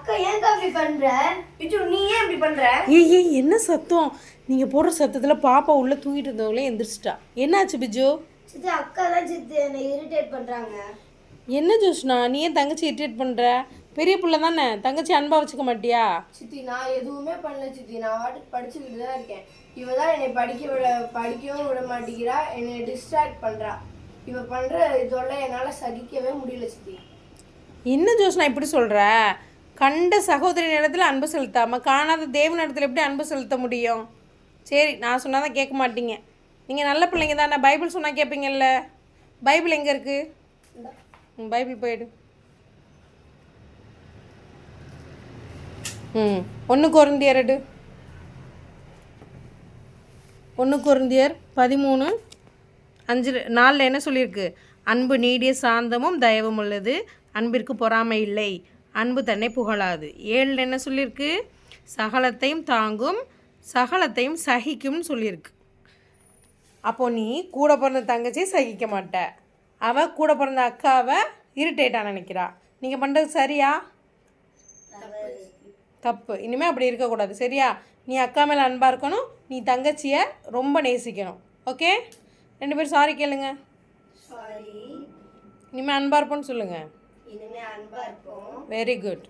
அக்கா ஏன் அப்படி பண்ற? பிச்சு நீ ஏன் இப்படி பண்ற? ஏய் என்ன சத்தம்? நீங்கள் போடுற சத்தத்தில் பாப்பா உள்ளே தூங்கிட்டு இருந்தவங்களே எந்திரிச்சிட்டா. என்னாச்சு பிஜு? சித்தி அக்கா தான் சித்தி என்னை இரிட்டேட் பண்றாங்க. என்ன ஜோஷ்னா, நீ ஏன் தங்கச்சி இரிட்டேட் பண்ணுற? பெரிய பிள்ளை தானே, தங்கச்சி அன்பா வச்சுக்க மாட்டியா? சித்தி நான் எதுவுமே பண்ணல சித்தி. நான் வாட்டுக்கு படிச்சுக்கிட்டு தான் இருக்கேன். இவ தான் என்னை படிக்கவும் விட மாட்டேங்கிறா. என்னை டிஸ்ட்ராக்ட் பண்றா. இவ பண்ற இதோட என்னால் சகிக்கவே முடியல சித்தி. என்ன ஜோஷ்னா இப்படி சொல்கிற? கண்ட சகோதரி இடத்துல அன்பு செலுத்தாமல் காணாத தேவன் இடத்துல எப்படி அன்பு செலுத்த முடியும்? சரி, நான் சொன்னால் தான் கேட்க மாட்டீங்க. நீங்கள் நல்ல பிள்ளைங்க தானே, பைபிள் சொன்னால் கேட்பீங்கல்ல. பைபிள் எங்கே இருக்குது? பைபிள் போயிடு. 1 கொரிந்தியர் 1 கொரிந்தியர் 13:5-4 என்ன சொல்லியிருக்கு? அன்பு நீடிய சாந்தமும் தயவும் உள்ளது, அன்பிற்கு பொறாமை இல்லை, அன்பு தன்னை புகழாது. 7 என்ன சொல்லியிருக்கு? சகலத்தையும் தாங்கும், சகலத்தையும் சகிக்கும்னு சொல்லியிருக்கு. அப்போ நீ கூட பிறந்த தங்கச்சியை சகிக்க மாட்ட, அவள் கூட பிறந்த அக்காவை இரிட்டேட்டாக நினைக்கிறா. நீங்கள் பண்ணுறது சரியா? தப்பு. இனிமேல் அப்படி இருக்கக்கூடாது, சரியா? நீ அக்கா மேலே அன்பாக இருக்கணும், நீ தங்கச்சியை ரொம்ப நேசிக்கணும். ஓகே? 2 பேரும் சாரி கேளுங்க. சாரி. இனிமேல் அன்பாக இருப்போன்னு சொல்லுங்கள். இனிமே அன்பா இருப்போம். Very good.